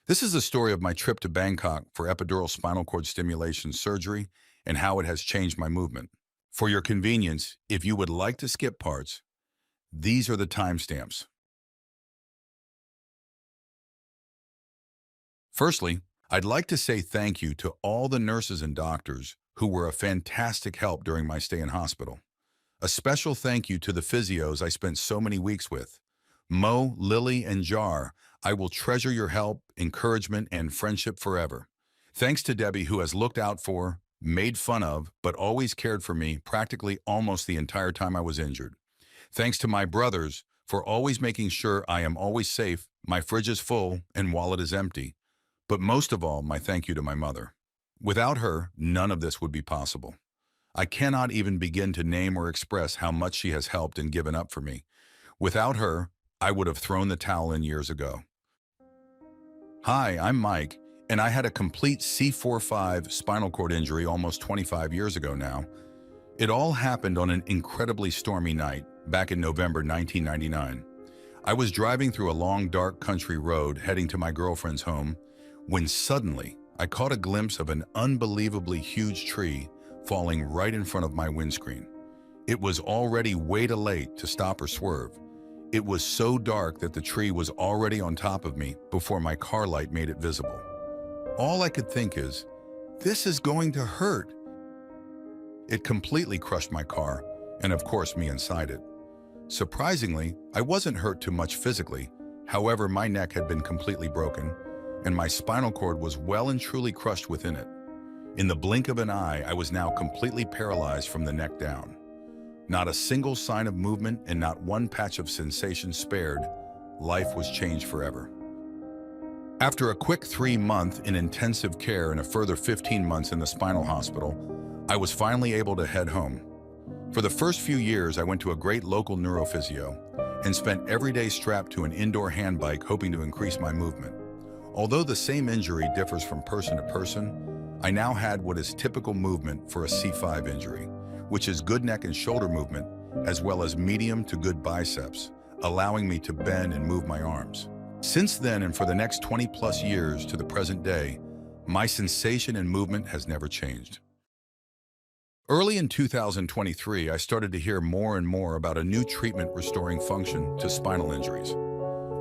This is the story of my trip to Bangkok for epidural spinal cord stimulation surgery and how it has changed my movement. For your convenience, if you would like to skip parts, these are the timestamps. Firstly, I'd like to say thank you to all the nurses and doctors who were a fantastic help during my stay in hospital. A special thank you to the physios I spent so many weeks with. Mo, Lily, and Jar, I will treasure your help, encouragement, and friendship forever. Thanks to Debbie, who has looked out for, made fun of, but always cared for me practically almost the entire time I was injured. Thanks to my brothers for always making sure I am always safe, my fridge is full, and wallet is empty. But most of all, my thank you to my mother. Without her, none of this would be possible. I cannot even begin to name or express how much she has helped and given up for me. Without her, I would have thrown the towel in years ago. Hi, I'm Mike, and I had a complete C4-5 spinal cord injury almost 25 years ago now. It all happened on an incredibly stormy night back in November 1999. I was driving through a long, dark country road heading to my girlfriend's home when suddenly I caught a glimpse of an unbelievably huge tree falling right in front of my windscreen. It was already way too late to stop or swerve. It was so dark that the tree was already on top of me before my car light made it visible. All I could think is, this is going to hurt. It completely crushed my car, and of course me inside it. Surprisingly, I wasn't hurt too much physically. However, my neck had been completely broken, and my spinal cord was well and truly crushed within it. In the blink of an eye, I was now completely paralyzed from the neck down. Not a single sign of movement and not one patch of sensation spared. Life was changed forever. After a quick 3-month in intensive care and a further 15 months in the spinal hospital, I was finally able to head home. For the first few years, I went to a great local neurophysio and spent every day strapped to an indoor hand bike hoping to increase my movement. Although the same injury differs from person to person, I now had what is typical movement for a C5 injury, which is good neck and shoulder movement, as well as medium to good biceps, allowing me to bend and move my arms. Since then, and for the next 20+ years to the present day, my sensation and movement has never changed. Early in 2023, I started to hear more and more about a new treatment restoring function to spinal injuries.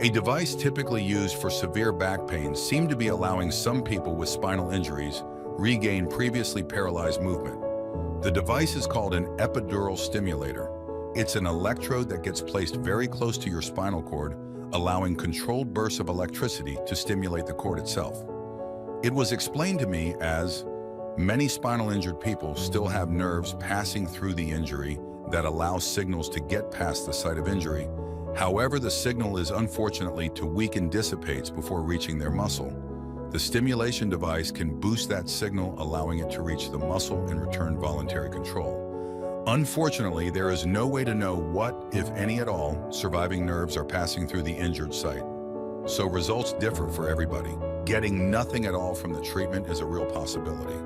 A device typically used for severe back pain seemed to be allowing some people with spinal injuries regain previously paralyzed movement. The device is called an epidural stimulator. It's an electrode that gets placed very close to your spinal cord, allowing controlled bursts of electricity to stimulate the cord itself. It was explained to me as many spinal injured people still have nerves passing through the injury that allow signals to get past the site of injury. However, the signal is unfortunately too weak and dissipates before reaching their muscle. The stimulation device can boost that signal, allowing it to reach the muscle and return voluntary control. Unfortunately, there is no way to know what, if any at all, surviving nerves are passing through the injured site. So results differ for everybody. Getting nothing at all from the treatment is a real possibility.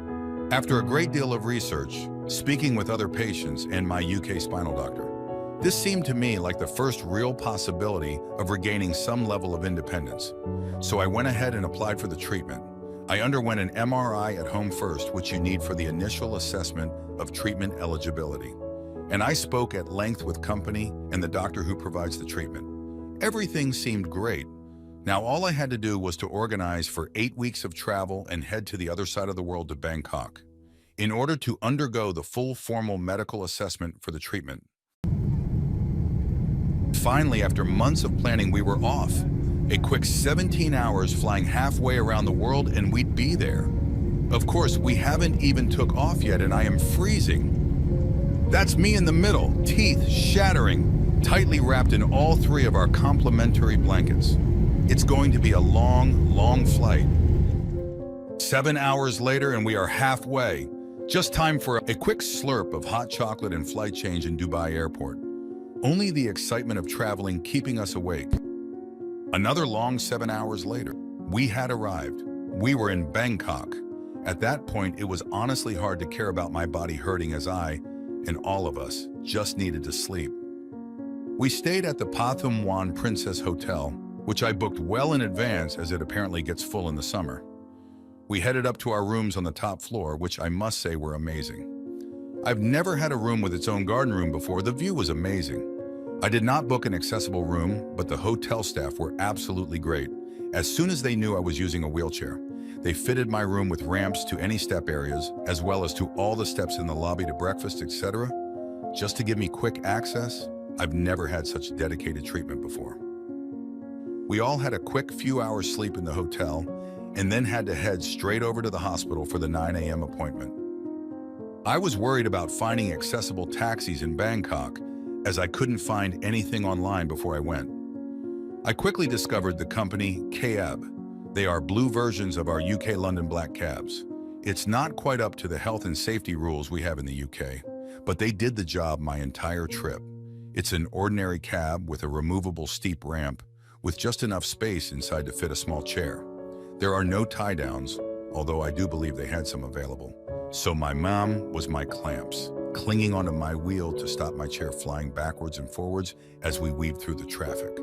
After a great deal of research, speaking with other patients and my UK spinal doctor, this seemed to me like the first real possibility of regaining some level of independence. So I went ahead and applied for the treatment. I underwent an MRI at home first, which you need for the initial assessment of treatment eligibility. And I spoke at length with company and the doctor who provides the treatment. Everything seemed great. Now all I had to do was to organize for 8 weeks of travel and head to the other side of the world to Bangkok in order to undergo the full formal medical assessment for the treatment. Finally, after months of planning, we were off. A quick 17 hours flying halfway around the world and we'd be there. Of course, we haven't even took off yet and I am freezing. That's me in the middle, teeth shattering, tightly wrapped in all 3 of our complimentary blankets. It's going to be a long, long flight. 7 hours later and we are halfway. Just time for a quick slurp of hot chocolate and flight change in Dubai Airport. Only the excitement of traveling keeping us awake. Another long 7 hours later, we had arrived. We were in Bangkok. At that point, it was honestly hard to care about my body hurting as I, and all of us, just needed to sleep. We stayed at the Pathum Wan Princess Hotel, which I booked well in advance as it apparently gets full in the summer. We headed up to our rooms on the top floor, which I must say were amazing. I've never had a room with its own garden room before. The view was amazing. I did not book an accessible room, but the hotel staff were absolutely great. As soon as they knew I was using a wheelchair, they fitted my room with ramps to any step areas, as well as to all the steps in the lobby to breakfast, etc. Just to give me quick access. I've never had such dedicated treatment before. We all had a quick few hours sleep in the hotel and then had to head straight over to the hospital for the 9 a.m. appointment. I was worried about finding accessible taxis in Bangkok as I couldn't find anything online before I went. I quickly discovered the company Cab. They are blue versions of our UK London black cabs. It's not quite up to the health and safety rules we have in the UK, but they did the job my entire trip. It's an ordinary cab with a removable steep ramp with just enough space inside to fit a small chair. There are no tie-downs, although I do believe they had some available. So my mom was my clamps, clinging onto my wheel to stop my chair flying backwards and forwards as we weaved through the traffic.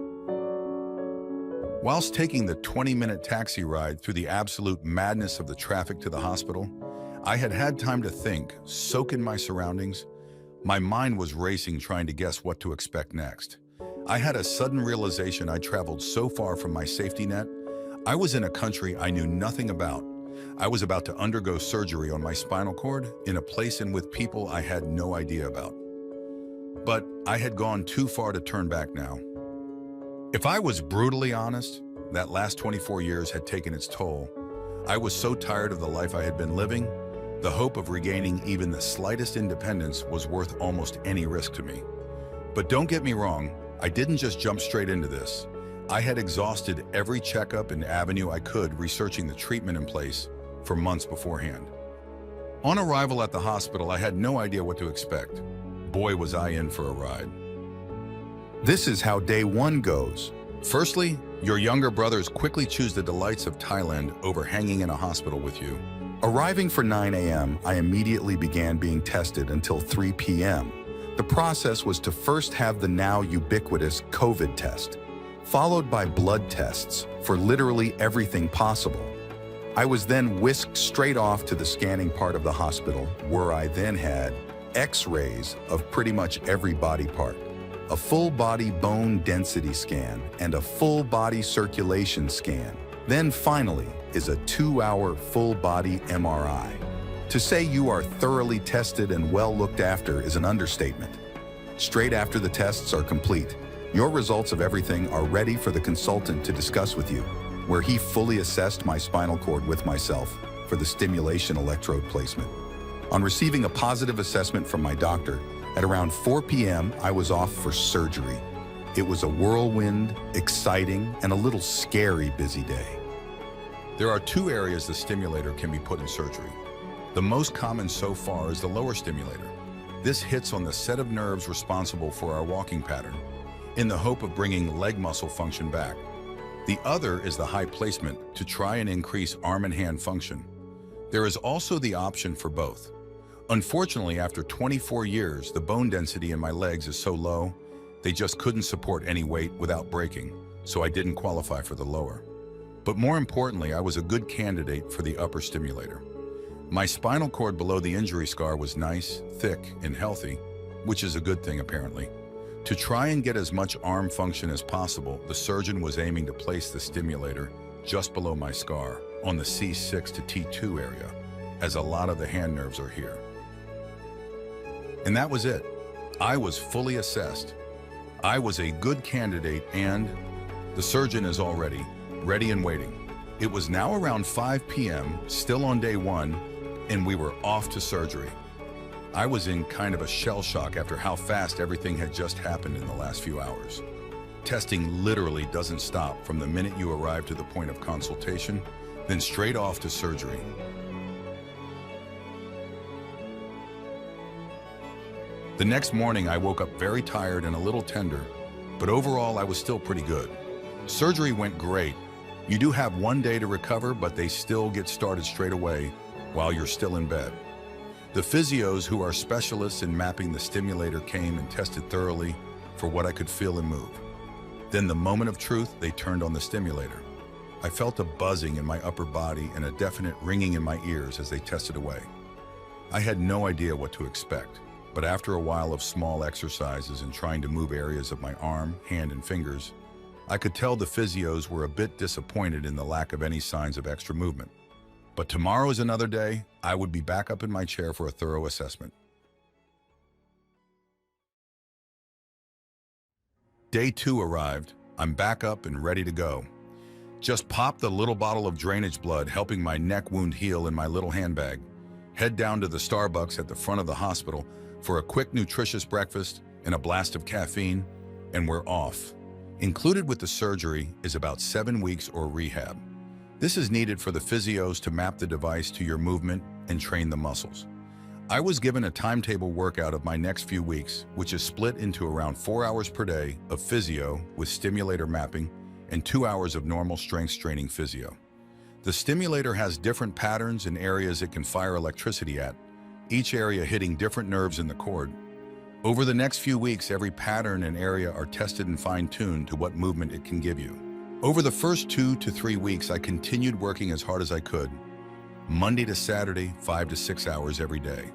Whilst taking the 20-minute taxi ride through the absolute madness of the traffic to the hospital, I had had time to think, soak in my surroundings. My mind was racing trying to guess what to expect next. I had a sudden realization I traveled so far from my safety net. I was in a country I knew nothing about. I was about to undergo surgery on my spinal cord in a place and with people I had no idea about. But I had gone too far to turn back now. If I was brutally honest, that last 24 years had taken its toll. I was so tired of the life I had been living. The hope of regaining even the slightest independence was worth almost any risk to me. But don't get me wrong, I didn't just jump straight into this. I had exhausted every checkup and avenue I could researching the treatment in place for months beforehand. On arrival at the hospital, I had no idea what to expect. Boy, was I in for a ride. This is how day one goes. Firstly, your younger brothers quickly choose the delights of Thailand over hanging in a hospital with you. Arriving for 9 a.m., I immediately began being tested until 3 p.m. The process was to first have the now ubiquitous COVID test, followed by blood tests for literally everything possible. I was then whisked straight off to the scanning part of the hospital, where I then had X-rays of pretty much every body part, a full-body bone density scan, and a full-body circulation scan. Then finally is a 2-hour full-body MRI. To say you are thoroughly tested and well looked after is an understatement. Straight after the tests are complete, your results of everything are ready for the consultant to discuss with you, where he fully assessed my spinal cord with myself for the stimulation electrode placement. On receiving a positive assessment from my doctor, at around 4 p.m., I was off for surgery. It was a whirlwind, exciting, and a little scary busy day. There are 2 areas the stimulator can be put in surgery. The most common so far is the lower stimulator. This hits on the set of nerves responsible for our walking pattern, in the hope of bringing leg muscle function back. The other is the high placement to try and increase arm and hand function. There is also the option for both. Unfortunately, after 24 years, the bone density in my legs is so low, they just couldn't support any weight without breaking, so I didn't qualify for the lower. But more importantly, I was a good candidate for the upper stimulator. My spinal cord below the injury scar was nice, thick, and healthy, which is a good thing apparently. To try and get as much arm function as possible, the surgeon was aiming to place the stimulator just below my scar, on the C6 to T2 area, as a lot of the hand nerves are here. And that was it. I was fully assessed. I was a good candidate, and the surgeon is already ready and waiting. It was now around 5 p.m., still on day 1, and we were off to surgery. I was in kind of a shell shock after how fast everything had just happened in the last few hours. Testing literally doesn't stop from the minute you arrive to the point of consultation, then straight off to surgery. The next morning, I woke up very tired and a little tender, but overall, I was still pretty good. Surgery went great. You do have 1 day to recover, but they still get started straight away while you're still in bed. The physios, who are specialists in mapping the stimulator, came and tested thoroughly for what I could feel and move. Then the moment of truth, they turned on the stimulator. I felt a buzzing in my upper body and a definite ringing in my ears as they tested away. I had no idea what to expect, but after a while of small exercises and trying to move areas of my arm, hand, and fingers, I could tell the physios were a bit disappointed in the lack of any signs of extra movement. But tomorrow is another day. I would be back up in my chair for a thorough assessment. Day 2 arrived. I'm back up and ready to go. Just pop the little bottle of drainage blood helping my neck wound heal in my little handbag. Head down to the Starbucks at the front of the hospital for a quick nutritious breakfast and a blast of caffeine, and we're off. Included with the surgery is about 7 weeks or rehab. This is needed for the physios to map the device to your movement and train the muscles. I was given a timetable workout of my next few weeks, which is split into around 4 hours per day of physio with stimulator mapping and 2 hours of normal strength training physio. The stimulator has different patterns and areas it can fire electricity at, each area hitting different nerves in the cord. Over the next few weeks, every pattern and area are tested and fine-tuned to what movement it can give you. Over the first 2 to 3 weeks, I continued working as hard as I could, Monday to Saturday, 5 to 6 hours every day.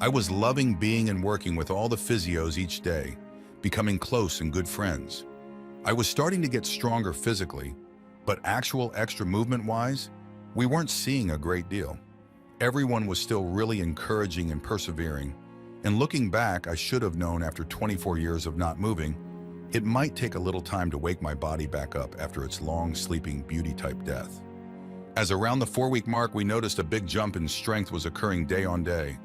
I was loving being and working with all the physios each day, becoming close and good friends. I was starting to get stronger physically, but actual extra movement-wise, we weren't seeing a great deal. Everyone was still really encouraging and persevering, and looking back, I should have known after 24 years of not moving, it might take a little time to wake my body back up after its long sleeping beauty-type death. As around the 4-week mark, we noticed a big jump in strength was occurring day on day.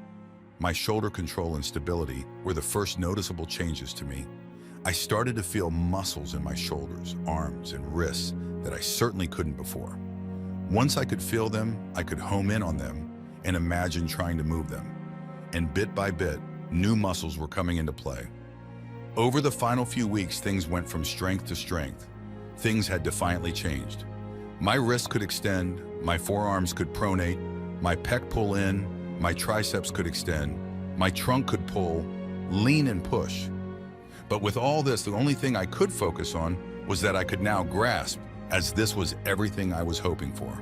My shoulder control and stability were the first noticeable changes to me. I started to feel muscles in my shoulders, arms, and wrists that I certainly couldn't before. Once I could feel them, I could home in on them and imagine trying to move them. And bit by bit, new muscles were coming into play. Over the final few weeks, things went from strength to strength. Things had defiantly changed. My wrists could extend, my forearms could pronate, my pec pull in, my triceps could extend, my trunk could pull, lean and push. But with all this, the only thing I could focus on was that I could now grasp, as this was everything I was hoping for.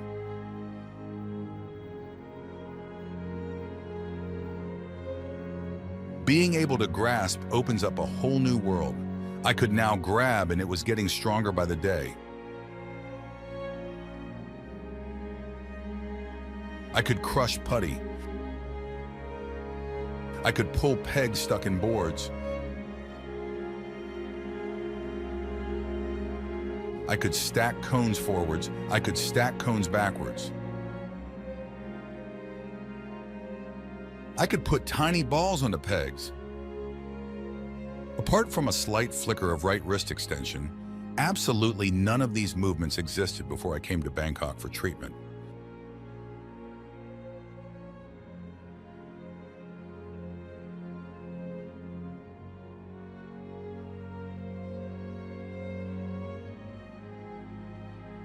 Being able to grasp opens up a whole new world. I could now grab, and it was getting stronger by the day. I could crush putty. I could pull pegs stuck in boards. I could stack cones forwards. I could stack cones backwards. I could put tiny balls onto pegs. Apart from a slight flicker of right wrist extension, absolutely none of these movements existed before I came to Bangkok for treatment.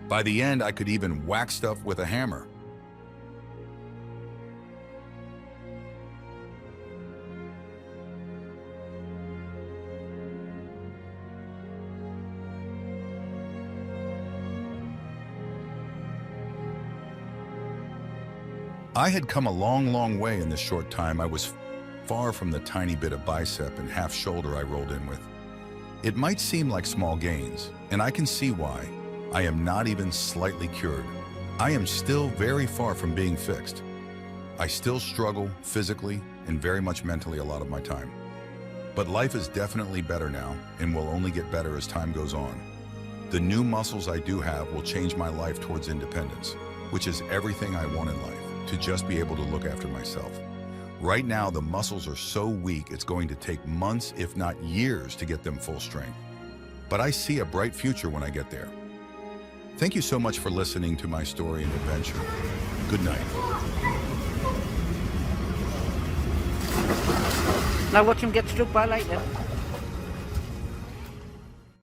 By the end, I could even whack stuff with a hammer. I had come a long, long way in this short time. I was far from the tiny bit of bicep and half shoulder I rolled in with. It might seem like small gains, and I can see why. I am not even slightly cured. I am still very far from being fixed. I still struggle physically and very much mentally a lot of my time. But life is definitely better now and will only get better as time goes on. The new muscles I do have will change my life towards independence, which is everything I want in life, to just be able to look after myself. Right now, the muscles are so weak, it's going to take months, if not years, to get them full strength. But I see a bright future when I get there. Thank you so much for listening to my story and adventure. Good night. Now watch him get struck by lightning.